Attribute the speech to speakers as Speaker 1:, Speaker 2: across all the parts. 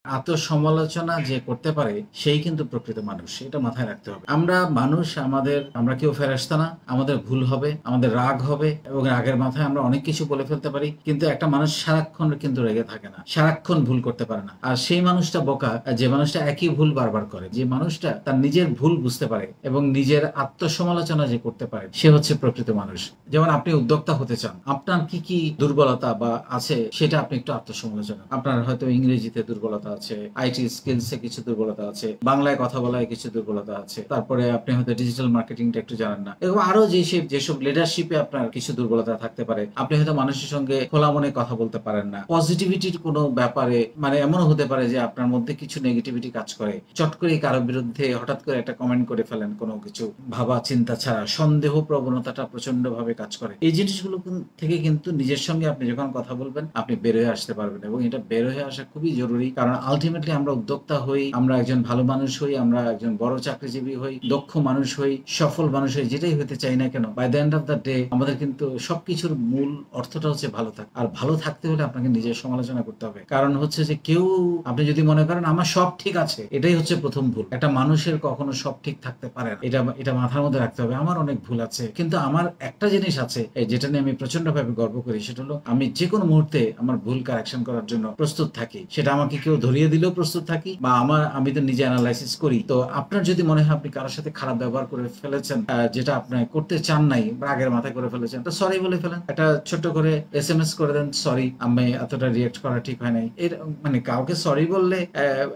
Speaker 1: আত্মসমালোচনা যে করতে পারে সেই কিন্তু প্রকৃত মানুষ। এটা মাথায় রাখতে হবে। আমরা মানুষ, আমরা কেউ ফেরেশতা না। আমাদের ভুল হবে, আমাদের রাগ হবে এবং রাগের মাথায় আমরা অনেক কিছু বলে ফেলতে পারি। কিন্তু একটা মানুষ সারাক্ষণ কিন্তু রেগে থাকে না। সারাক্ষণ ভুল করতে পারে না। আর সেই মানুষটা বোকা যে মানুষটা একই ভুল বারবার করে। যে মানুষটা তার নিজের ভুল বুঝতে পারে এবং নিজের আত্মসমালোচনা যে করতে পারে সে হচ্ছে প্রকৃত মানুষ। যেমন আপনি উদ্যোক্তা হতে চান। আপনার কি দুর্বলতা বা আছে সেটা আপনি একটু আত্মসমালোচনা। আপনার হয়তো ইংরেজিতে দুর্বলতা আছে, আইটি স্কিলসে কিছু দুর্বলতা আছে, বাংলায় কথা বলায় কিছু দুর্বলতা আছে। তারপরে আপনি হয়তো ডিজিটাল মার্কেটিংটা একটু জানেন না। এরকম আরো যেসব লিডারশিপে আপনার কিছু দুর্বলতা থাকতে পারে। আপনি হয়তো মানুষের সঙ্গে খোলা মনে কথা বলতে পারেন না। পজিটিভিটির কোনো ব্যাপারে মানে এমনও হতে পারে যে আপনার মধ্যে কিছু নেগেটিভিটি কাজ করে। চট করে কারো বিরুদ্ধে হঠাৎ করে একটা কমেন্ট করে ফেলেন কোনো কিছু ভাবা চিন্তা ছাড়া। সন্দেহ প্রবণতাটা প্রচন্ড ভাবে কাজ করে। এই জিনিসগুলো থেকে কিন্তু নিজের সঙ্গে আপনি যখন কথা বলবেন আপনি বের হয়ে আসতে পারবেন এবং এটা বের হয়ে আসা খুবই জরুরি। কারণ আলটিমেটলি আমরা উদ্যোক্তা হই, আমরা একজন ভালো মানুষ হই, আমরা একজন বড় চাকরিজীবী হই, দক্ষ মানুষ হই, সফল মানুষ হই, যেটাই হতে চাই না কেন, by the end of the day আমাদের কিন্তু সবকিছুর মূল অর্থটা হচ্ছে ভালো থাকা। আর ভালো থাকতে হলে আপনাকে নিজের সমালোচনা করতে হবে। কারণ হচ্ছে যে আপনি যদি মনে করেন আমার সব ঠিক আছে, এটাই হচ্ছে প্রথম ভুল। একটা মানুষের কখনো সব ঠিক থাকতে পারে না। এটা মাথার মধ্যে রাখতে হবে। আমার অনেক ভুল আছে, কিন্তু আমার একটা জিনিস আছে যেটা নিয়ে আমি প্রচন্ড ভাবে গর্ব করি, সেটা হলো আমি যে কোনো মুহূর্তে আমার ভুল কারেকশন করার জন্য প্রস্তুত থাকি। সেটা আমাকে কেউ ধরিয়ে দিলেও প্রস্তুত থাকি বা আমি তো নিজে অ্যানালাইসিস করি। তো আপনার যদি মনে হয় আপনি কারোর সাথে খারাপ ব্যবহার করে ফেলেছেন, যেটা আপনি করতে চান নাই, রাগের মাথায় করে ফেলেছেন, তো সরি বলে ফেলেন। একটা ছোট্ট করে এসএমএস করে দেন, সরি আমি এতটা রিয়েক্ট করা ঠিক হয় নাই। এর মানে কাউকে সরি বললে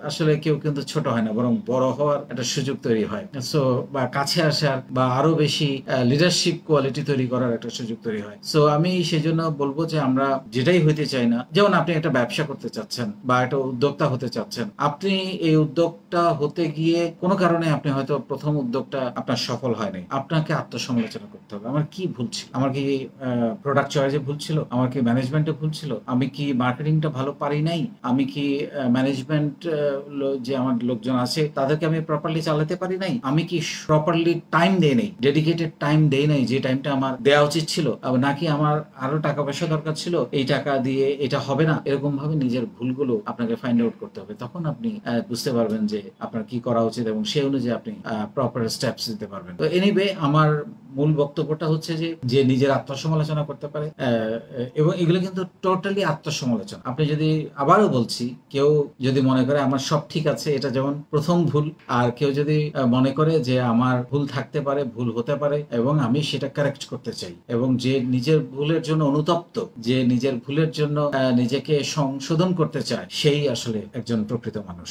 Speaker 1: আসলে কেউ কিন্তু ছোট হয় না, বরং বড় হওয়ার একটা সুযোগ তৈরি হয়। সো বা কাছে আসার বা আরো বেশি লিডারশিপ কোয়ালিটি তৈরি করার একটা সুযোগ তৈরি হয়। সো আমি সেজন্য বলবো যে আমরা যেটাই হইতে চাই না, যেমন আপনি একটা ব্যবসা করতে চাচ্ছেন বা একটা উদ্যোক্তা হতে চাচ্ছেন, আপনি এই উদ্যোক্তা হতে গিয়ে কোনো কারণে আপনি হয়তো প্রথম উদ্যোগটা আপনার সফল হয় নাই, আপনাকে আত্মসমালোচনা করতে হবে। আমার কি ভুল ছিল? আমার কি প্রোডাক্ট চয়েসে ভুল ছিল? আমার কি ম্যানেজমেন্টে ভুল ছিল? আমি কি মার্কেটিংটা ভালো পারি নাই? আমি কি ম্যানেজমেন্ট যে আমার লোকজন আছে তাদেরকে আমি প্রপারলি চালাতে পারি নাই? আমি কি প্রপারলি টাইম দেই নাই, ডেডিকেটেড টাইম দেই নাই যে টাইমটা আমার দেওয়া উচিত ছিল? নাকি আমার আরো টাকা পয়সা দরকার ছিল, এই টাকা দিয়ে এটা হবে না? এরকম ভাবে নিজের ভুলগুলো আপনাকে ফাইন্ড আউট করতে হবে। তখন আপনি বুঝতে পারবেন যে আপনার কি করা উচিত এবং সেই অনুযায়ী আপনি প্রপার স্টেপস নিতে পারবেন। তো এনিওয়ে আমার মূল বক্তব্যটা হচ্ছে যে নিজের আত্মসমালোচনা করতে পারে, এবং এগুলো কিন্তু টোটালি আত্মসমালোচনা। আপনি যদি, আবারও বলছি, কেউ যদি মনে করে আমার সব ঠিক আছে, এটা যেমন প্রথম ভুল। আর কেউ যদি মনে করে যে আমার ভুল থাকতে পারে, ভুল হতে পারে এবং আমি সেটা কারেক্ট করতে চাই, এবং যে নিজের ভুলের জন্য অনুতপ্ত, যে নিজের ভুলের জন্য নিজেকে সংশোধন করতে চায়, সেই আসলে একজন প্রকৃত মানুষ।